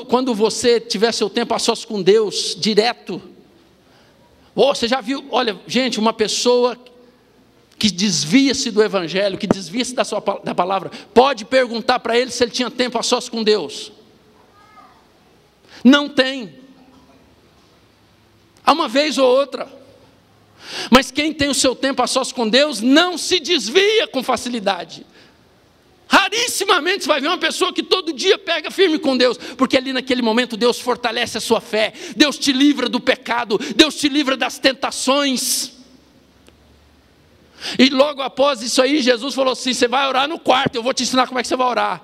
Quando você tiver seu tempo a sós com Deus, direto, você já viu, olha, gente, uma pessoa que desvia-se do Evangelho, que desvia-se da palavra, pode perguntar para ele se ele tinha tempo a sós com Deus. Não tem. Há uma vez ou outra. Mas quem tem o seu tempo a sós com Deus, não se desvia com facilidade. Rarissimamente você vai ver uma pessoa que todo dia pega firme com Deus, porque ali naquele momento Deus fortalece a sua fé, Deus te livra do pecado, Deus te livra das tentações. E logo após isso aí, Jesus falou assim: você vai orar no quarto, eu vou te ensinar como é que você vai orar.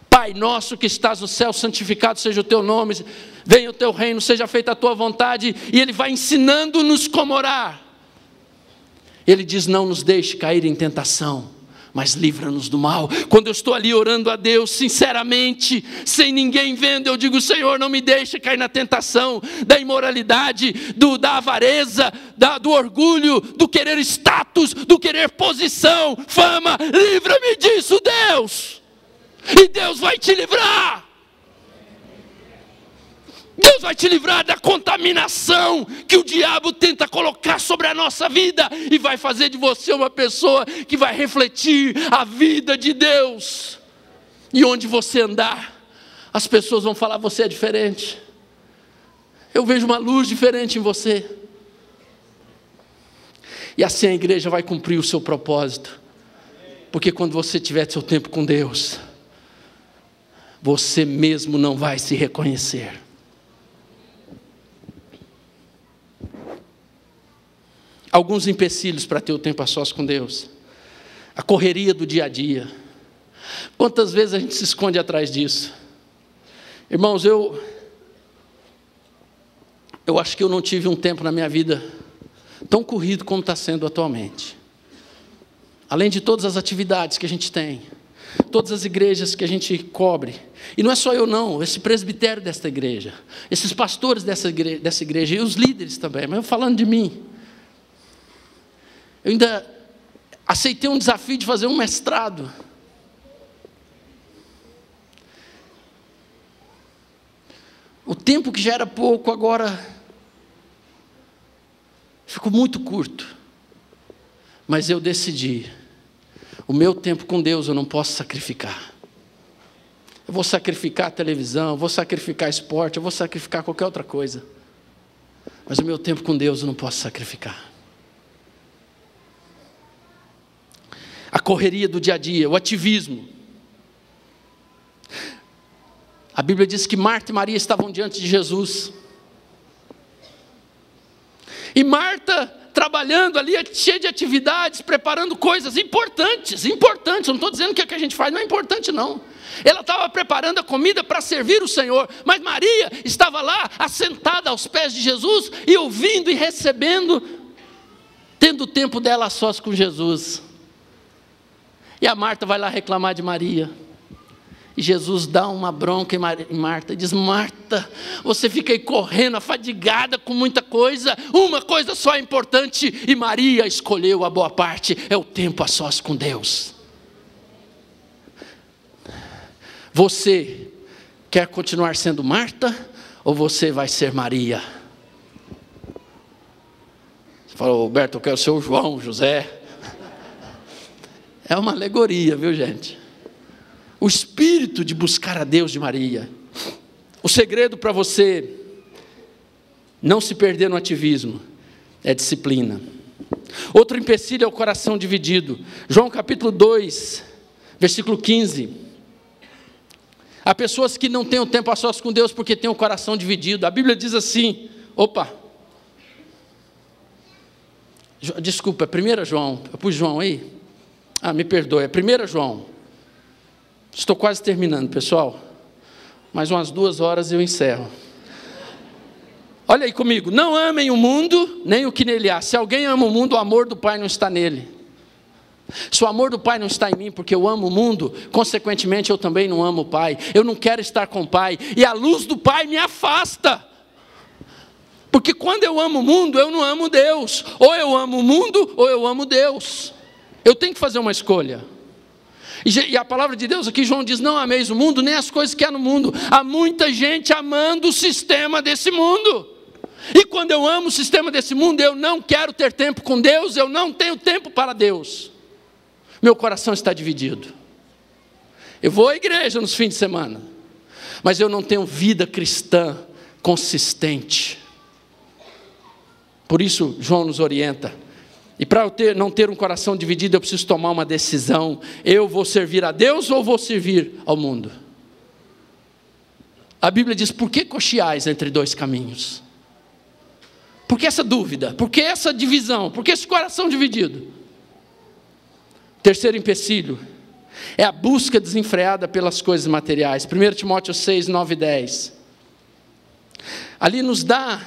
Pai nosso que estás no céu, santificado seja o teu nome, venha o teu reino, seja feita a tua vontade. E Ele vai ensinando-nos como orar. Ele diz: não nos deixe cair em tentação, mas livra-nos do mal. Quando eu estou ali orando a Deus, sinceramente, sem ninguém vendo, eu digo: Senhor, não me deixe cair na tentação da imoralidade, da avareza, do orgulho, do querer status, do querer posição, fama. Livra-me disso, Deus. E Deus vai te livrar. Deus vai te livrar da contaminação que o diabo tenta colocar sobre a nossa vida, e vai fazer de você uma pessoa que vai refletir a vida de Deus. E onde você andar, As pessoas vão falar: você é diferente. Eu vejo uma luz diferente em você. E assim a igreja vai cumprir o seu propósito. Porque quando você tiver seu tempo com Deus, você mesmo não vai se reconhecer. Alguns empecilhos para ter o tempo a sós com Deus. A correria do dia a dia. Quantas vezes a gente se esconde atrás disso? Irmãos, eu acho que eu não tive um tempo na minha vida tão corrido como está sendo atualmente. Além de todas as atividades que a gente tem, todas as igrejas que a gente cobre. E não é só eu não, esse presbitério desta igreja, esses pastores dessa igreja e os líderes também, mas eu falando de mim. Eu ainda aceitei um desafio de fazer um mestrado. O tempo que já era pouco, agora ficou muito curto. Mas eu decidi, o meu tempo com Deus eu não posso sacrificar. Eu vou sacrificar a televisão, eu vou sacrificar esporte, eu vou sacrificar qualquer outra coisa. Mas o meu tempo com Deus eu não posso sacrificar. A correria do dia a dia, o ativismo. A Bíblia diz que Marta e Maria estavam diante de Jesus. E Marta trabalhando ali, cheia de atividades, preparando coisas importantes. Eu não estou dizendo que o que a gente faz não é importante não. Ela estava preparando a comida para servir o Senhor. Mas Maria estava lá, assentada aos pés de Jesus, e ouvindo e recebendo, tendo o tempo dela a sós com Jesus. E a Marta vai lá reclamar de Maria. E Jesus dá uma bronca em Marta. Diz: Marta, você fica aí correndo, afadigada com muita coisa. Uma coisa só é importante. E Maria escolheu a boa parte. É o tempo a sós com Deus. Você quer continuar sendo Marta? Ou você vai ser Maria? Você fala: Roberto, eu quero ser o João, José. É uma alegoria, viu, gente? O espírito de buscar a Deus de Maria. O segredo para você não se perder no ativismo é disciplina. Outro empecilho é o coração dividido. João capítulo 2, versículo 15. Há pessoas que não têm o tempo a sós com Deus porque têm o coração dividido. A Bíblia diz assim, desculpa, é 1 João, eu pus João aí? Me perdoe, é 1 João. Estou quase terminando, pessoal. Mais umas 2 horas eu encerro. Olha aí comigo. Não amem o mundo, nem o que nele há. Se alguém ama o mundo, o amor do Pai não está nele. Se o amor do Pai não está em mim, porque eu amo o mundo, consequentemente eu também não amo o Pai. Eu não quero estar com o Pai. E a luz do Pai me afasta. Porque quando eu amo o mundo, eu não amo Deus. Ou eu amo o mundo, ou eu amo Deus. Eu tenho que fazer uma escolha. E a palavra de Deus aqui, João diz: não ameis o mundo, nem as coisas que há no mundo. Há muita gente amando o sistema desse mundo. E quando eu amo o sistema desse mundo, eu não quero ter tempo com Deus, eu não tenho tempo para Deus. Meu coração está dividido. Eu vou à igreja nos fins de semana, mas eu não tenho vida cristã consistente. Por isso, João nos orienta. E para eu não ter um coração dividido, eu preciso tomar uma decisão. Eu vou servir a Deus ou vou servir ao mundo? A Bíblia diz: por que cocheais entre 2 caminhos? Por que essa dúvida? Por que essa divisão? Por que esse coração dividido? Terceiro empecilho é a busca desenfreada pelas coisas materiais. 1 Timóteo 6, 9 e 10. Ali nos dá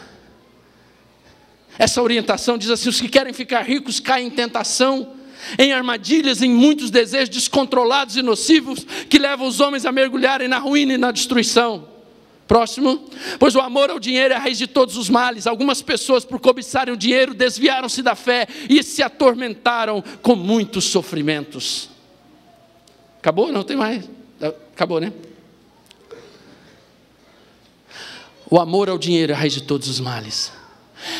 essa orientação, diz assim: os que querem ficar ricos caem em tentação, em armadilhas, em muitos desejos descontrolados e nocivos, que levam os homens a mergulharem na ruína e na destruição. Próximo. Pois o amor ao dinheiro é a raiz de todos os males. Algumas pessoas, por cobiçarem o dinheiro, desviaram-se da fé e se atormentaram com muitos sofrimentos. Acabou? Não tem mais. Acabou, né? O amor ao dinheiro é a raiz de todos os males.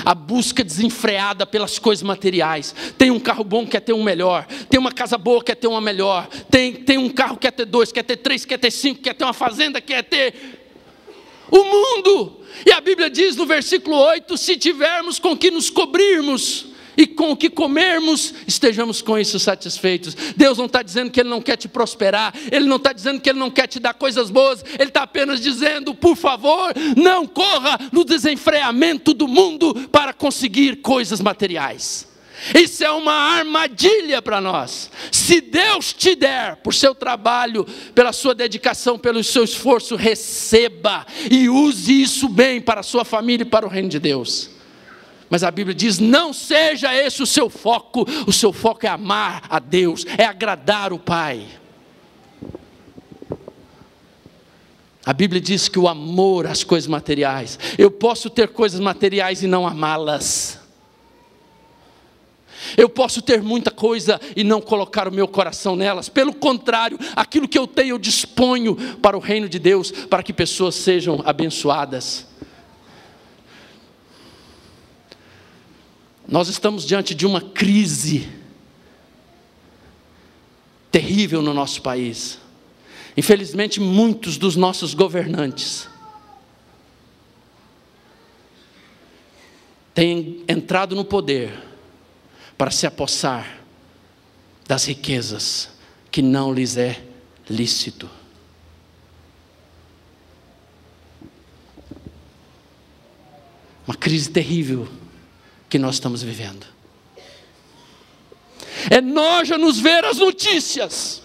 A busca desenfreada pelas coisas materiais. Tem um carro bom, quer ter um melhor. Tem uma casa boa, quer ter uma melhor. Tem um carro, quer ter 2, quer ter 3, quer ter 5, quer ter uma fazenda, quer ter o mundo. E a Bíblia diz no versículo 8, se tivermos com que nos cobrirmos e com o que comermos, estejamos com isso satisfeitos. Deus não está dizendo que Ele não quer te prosperar, Ele não está dizendo que Ele não quer te dar coisas boas, Ele está apenas dizendo, por favor, não corra no desenfreamento do mundo para conseguir coisas materiais. Isso é uma armadilha para nós. Se Deus te der, por seu trabalho, pela sua dedicação, pelo seu esforço, receba e use isso bem para a sua família e para o reino de Deus. Mas a Bíblia diz, não seja esse o seu foco é amar a Deus, é agradar o Pai. A Bíblia diz que o amor às coisas materiais, eu posso ter coisas materiais e não amá-las. Eu posso ter muita coisa e não colocar o meu coração nelas. Pelo contrário, aquilo que eu tenho eu disponho para o reino de Deus, para que pessoas sejam abençoadas. Nós estamos diante de uma crise terrível no nosso país. Infelizmente, muitos dos nossos governantes têm entrado no poder para se apossar das riquezas que não lhes é lícito. Uma crise terrível que nós estamos vivendo. É nojo nos ver as notícias.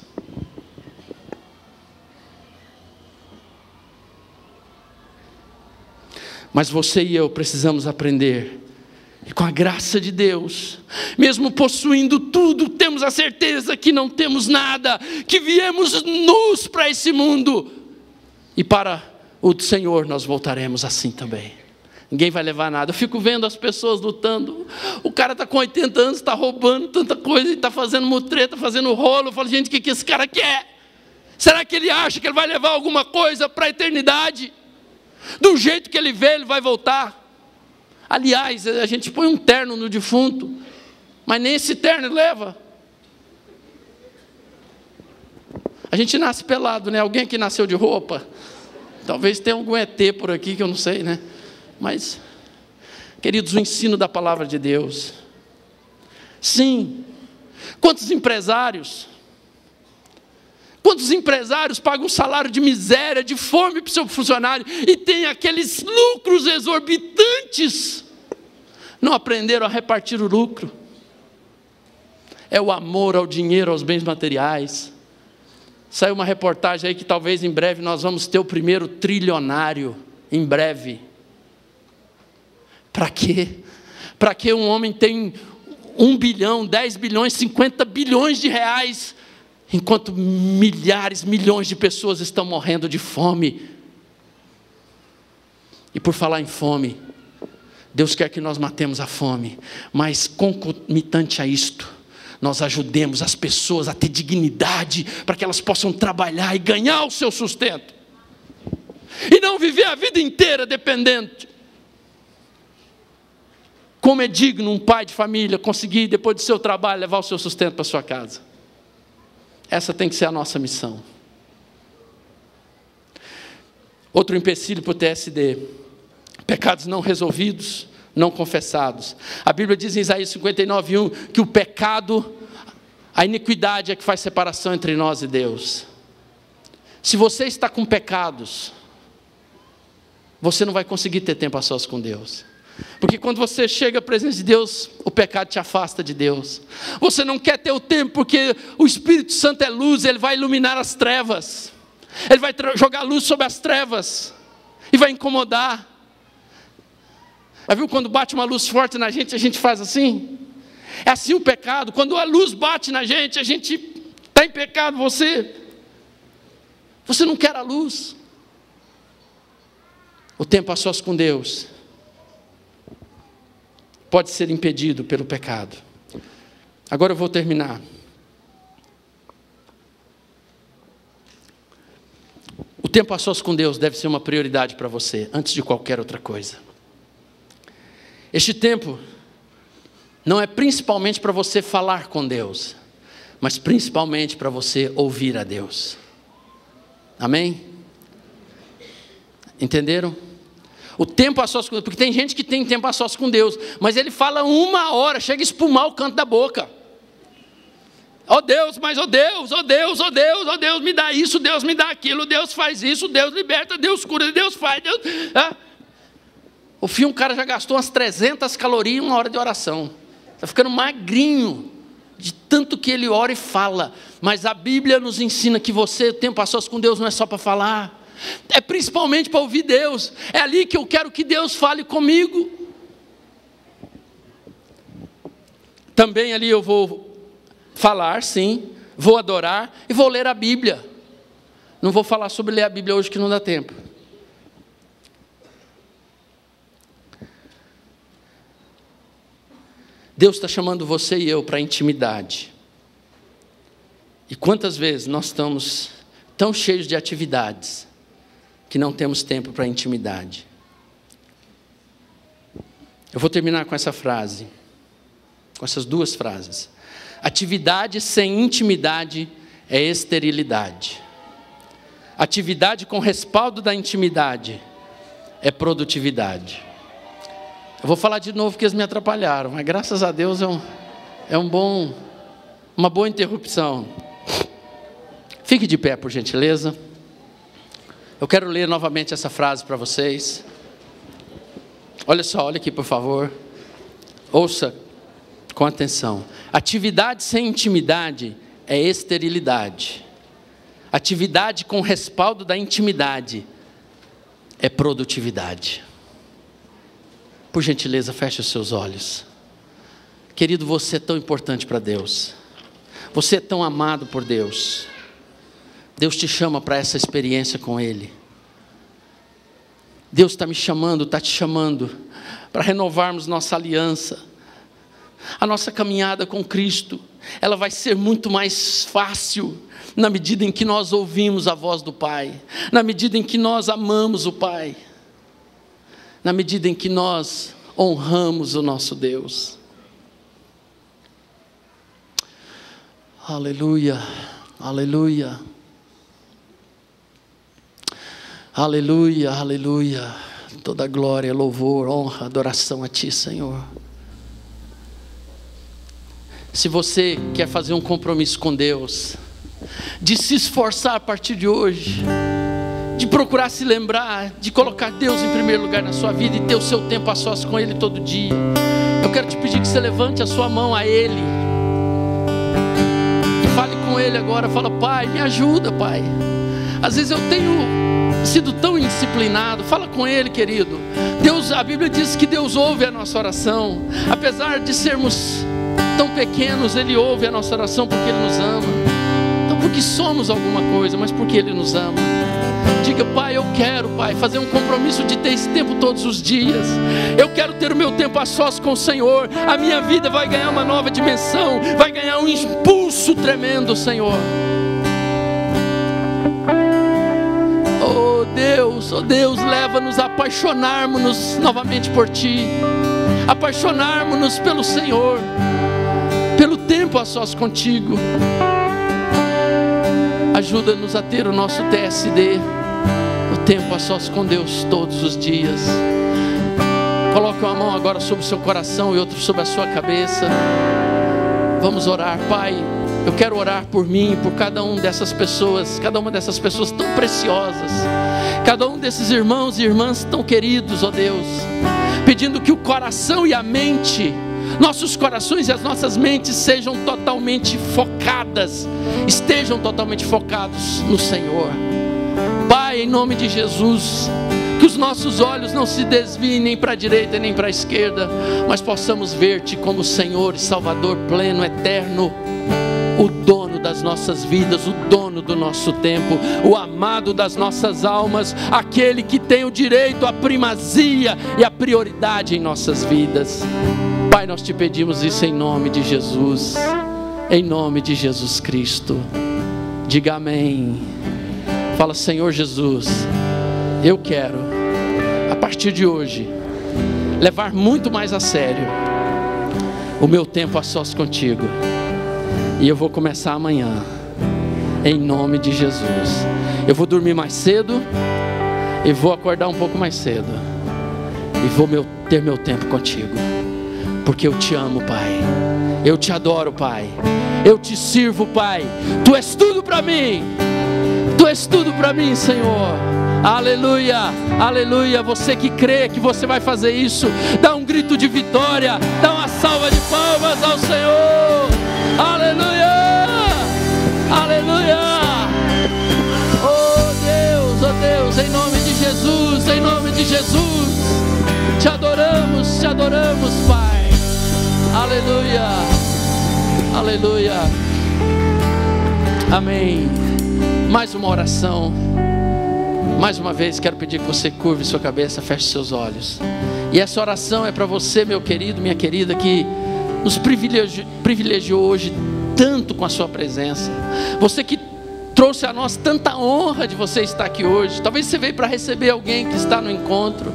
Mas você e eu precisamos aprender. E com a graça de Deus, mesmo possuindo tudo, temos a certeza que não temos nada, que viemos nus para esse mundo. E para o Senhor nós voltaremos assim também. Ninguém vai levar nada. Eu fico vendo as pessoas lutando. O cara está com 80 anos, está roubando tanta coisa, está fazendo mutreta, fazendo rolo. Eu falo, gente, o que esse cara quer? Será que ele acha que ele vai levar alguma coisa para a eternidade? Do jeito que ele vê, ele vai voltar. Aliás, a gente põe um terno no defunto, mas nem esse terno ele leva. A gente nasce pelado, né? Alguém que nasceu de roupa? Talvez tenha algum ET por aqui que eu não sei, né? Mas, queridos, o ensino da palavra de Deus. Sim. Quantos empresários pagam um salário de miséria, de fome para o seu funcionário e tem aqueles lucros exorbitantes? Não aprenderam a repartir o lucro. É o amor ao dinheiro, aos bens materiais. Saiu uma reportagem aí que talvez em breve nós vamos ter o primeiro trilionário. Em breve. Para quê? Para que um homem tem 1 bilhão, 10 bilhões, 50 bilhões de reais, enquanto milhares, milhões de pessoas estão morrendo de fome. E por falar em fome, Deus quer que nós matemos a fome, mas concomitante a isto, nós ajudemos as pessoas a ter dignidade, para que elas possam trabalhar e ganhar o seu sustento, e não viver a vida inteira dependente. Como é digno um pai de família conseguir, depois do seu trabalho, levar o seu sustento para a sua casa. Essa tem que ser a nossa missão. Outro empecilho para o TSD: pecados não resolvidos, não confessados. A Bíblia diz em Isaías 59:1 que o pecado, a iniquidade é que faz separação entre nós e Deus. Se você está com pecados, você não vai conseguir ter tempo a sós com Deus. Porque quando você chega à presença de Deus, o pecado te afasta de Deus. Você não quer ter o tempo, porque o Espírito Santo é luz, Ele vai iluminar as trevas. Ele vai jogar luz sobre as trevas e vai incomodar. Já viu quando bate uma luz forte na gente, a gente faz assim? É assim o pecado. Quando a luz bate na gente, a gente está em pecado. Você não quer a luz. O tempo a sós com Deus pode ser impedido pelo pecado. Agora eu vou terminar. O tempo a sós com Deus deve ser uma prioridade para você, antes de qualquer outra coisa. Este tempo não é principalmente para você falar com Deus, mas principalmente para você ouvir a Deus. Amém? Entenderam? O tempo a sós com Deus, porque tem gente que tem tempo a sós com Deus, mas ele fala 1 hora, chega a espumar o canto da boca. Ó Deus, mas ó Deus, ó Deus, ó Deus, ó Deus, me dá isso, Deus me dá aquilo, Deus faz isso, Deus liberta, Deus cura, Deus faz, Deus... O fim, um cara já gastou umas 300 calorias em 1 hora de oração. Está ficando magrinho, de tanto que ele ora e fala. Mas a Bíblia nos ensina que você, o tempo a sós com Deus não é só para falar. É principalmente para ouvir Deus. É ali que eu quero que Deus fale comigo. Também ali eu vou falar, sim, vou adorar e vou ler a Bíblia. Não vou falar sobre ler a Bíblia hoje que não dá tempo. Deus está chamando você e eu para a intimidade. E quantas vezes nós estamos tão cheios de atividades que não temos tempo para a intimidade. Eu vou terminar com essa frase, com essas 2 frases. Atividade sem intimidade é esterilidade. Atividade com respaldo da intimidade é produtividade. Eu vou falar de novo porque eles me atrapalharam, mas graças a Deus uma boa interrupção. Fique de pé, por gentileza. Eu quero ler novamente essa frase para vocês. Olha só, olha aqui por favor. Ouça com atenção. Atividade sem intimidade é esterilidade. Atividade com respaldo da intimidade é produtividade. Por gentileza, feche os seus olhos. Querido, você é tão importante para Deus. Você é tão amado por Deus. Deus te chama para essa experiência com Ele. Deus está me chamando, está te chamando para renovarmos nossa aliança. A nossa caminhada com Cristo, ela vai ser muito mais fácil na medida em que nós ouvimos a voz do Pai, na medida em que nós amamos o Pai, na medida em que nós honramos o nosso Deus. Aleluia, aleluia. Aleluia, aleluia. Toda glória, louvor, honra, adoração a Ti, Senhor. Se você quer fazer um compromisso com Deus, de se esforçar a partir de hoje, de procurar se lembrar, de colocar Deus em primeiro lugar na sua vida e ter o seu tempo a sós com Ele todo dia, eu quero te pedir que você levante a sua mão a Ele e fale com Ele agora. Fala: Pai, me ajuda, Pai. Às vezes eu tenho sido tão indisciplinado. Fala com Ele, querido. Deus, a Bíblia diz que Deus ouve a nossa oração. Apesar de sermos tão pequenos, Ele ouve a nossa oração porque Ele nos ama. Não porque somos alguma coisa, mas porque Ele nos ama. Diga: Pai, eu quero, Pai, fazer um compromisso de ter esse tempo todos os dias. Eu quero ter o meu tempo a sós com o Senhor. A minha vida vai ganhar uma nova dimensão, vai ganhar um impulso tremendo, Senhor. Oh Deus, leva-nos a apaixonarmos-nos novamente por Ti, apaixonarmos-nos pelo Senhor, pelo tempo a sós contigo. Ajuda-nos a ter o nosso TSD, o tempo a sós com Deus todos os dias. Coloque uma mão agora sobre o seu coração e outra sobre a sua cabeça. Vamos orar. Pai, eu quero orar por mim, por cada uma dessas pessoas tão preciosas, cada um desses irmãos e irmãs tão queridos, ó Deus, pedindo que o coração e a mente, nossos corações e as nossas mentes sejam totalmente focadas, estejam totalmente focados no Senhor. Pai, em nome de Jesus, que os nossos olhos não se desviem nem para a direita nem para a esquerda, mas possamos ver-Te como Senhor e Salvador pleno, eterno, o dono das nossas vidas, o dono do nosso tempo, o amado das nossas almas, aquele que tem o direito, a primazia e a prioridade em nossas vidas. Pai, nós Te pedimos isso em nome de Jesus, em nome de Jesus Cristo. Diga amém. Fala: Senhor Jesus, eu quero, a partir de hoje, levar muito mais a sério o meu tempo a sós contigo. E eu vou começar amanhã, em nome de Jesus. Eu vou dormir mais cedo e vou acordar um pouco mais cedo, e vou ter meu tempo contigo, porque eu te amo, Pai. Eu te adoro, Pai. Eu te sirvo, Pai. Tu és tudo para mim. Tu és tudo para mim, Senhor. Aleluia, aleluia. Você que crê que você vai fazer isso, dá um grito de vitória, dá uma salva de palmas ao Senhor. Aleluia, aleluia. Oh Deus, em nome de Jesus, em nome de Jesus, te adoramos, Pai. Aleluia, aleluia. Amém. Mais uma oração. Mais uma vez quero pedir que você curve sua cabeça, feche seus olhos. E essa oração é para você, meu querido, minha querida, que nos privilegiou hoje tanto com a sua presença. Você que trouxe a nós tanta honra de você estar aqui hoje. Talvez você veio para receber alguém que está no encontro,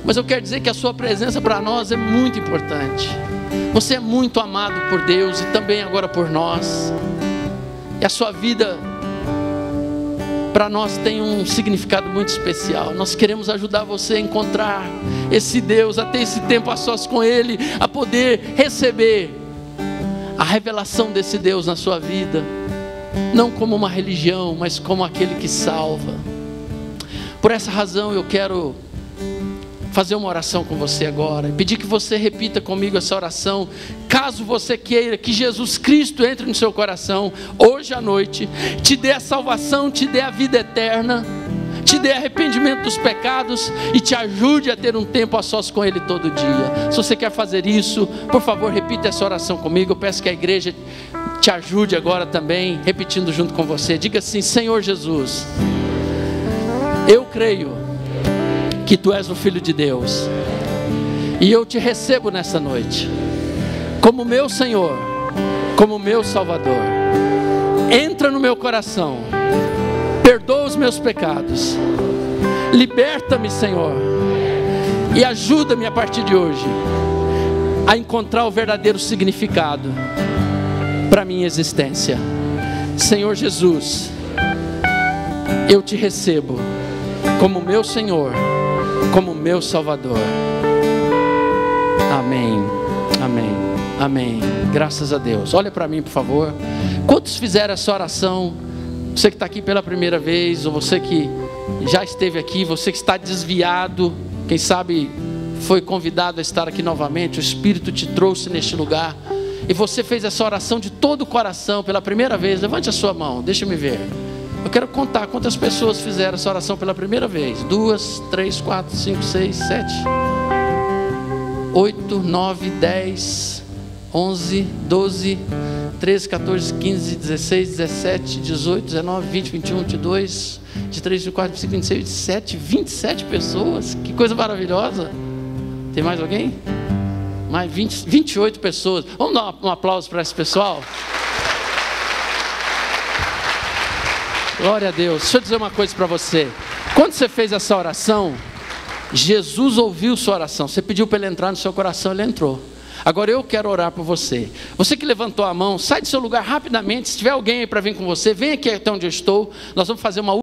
mas eu quero dizer que a sua presença para nós é muito importante. Você é muito amado por Deus e também agora por nós. E a sua vida para nós tem um significado muito especial. Nós queremos ajudar você a encontrar esse Deus, a ter esse tempo a sós com Ele, a poder receber a revelação desse Deus na sua vida, não como uma religião, mas como aquele que salva. Por essa razão eu quero fazer uma oração com você agora, e pedir que você repita comigo essa oração, caso você queira que Jesus Cristo entre no seu coração, hoje à noite, te dê a salvação, te dê a vida eterna, te dê arrependimento dos pecados, e te ajude a ter um tempo a sós com Ele todo dia. Se você quer fazer isso, por favor, repita essa oração comigo. Eu peço que a igreja te ajude agora também, repetindo junto com você. Diga assim: Senhor Jesus, eu creio que Tu és o Filho de Deus, e eu Te recebo nessa noite como meu Senhor, como meu Salvador. Entra no meu coração, perdoa os meus pecados, liberta-me, Senhor, e ajuda-me a partir de hoje a encontrar o verdadeiro significado para a minha existência. Senhor Jesus, eu Te recebo como meu Senhor, como meu Salvador. Amém, amém, amém. Graças a Deus. Olha para mim, por favor. Quantos fizeram essa oração? Você que está aqui pela primeira vez, ou você que já esteve aqui, você que está desviado, quem sabe foi convidado a estar aqui novamente, o Espírito te trouxe neste lugar, e você fez essa oração de todo o coração pela primeira vez. Levante a sua mão, deixa-me ver. Eu quero contar quantas pessoas fizeram essa oração pela primeira vez. 2, 3, 4, 5, 6, 7, 8, 9, 10, 11, 12, 13, 14, 15, 16, 17, 18, 19, 20, 21, 22, 23, 24, 25, 26, 27, 27 pessoas. Que coisa maravilhosa. Tem mais alguém? Mais 28 pessoas. Vamos dar um aplauso para esse pessoal? Glória a Deus. Deixa eu dizer uma coisa para você. Quando você fez essa oração, Jesus ouviu sua oração. Você pediu para Ele entrar no seu coração, Ele entrou. Agora eu quero orar por você. Você que levantou a mão, sai do seu lugar rapidamente. Se tiver alguém aí para vir com você, vem aqui até onde eu estou. Nós vamos fazer uma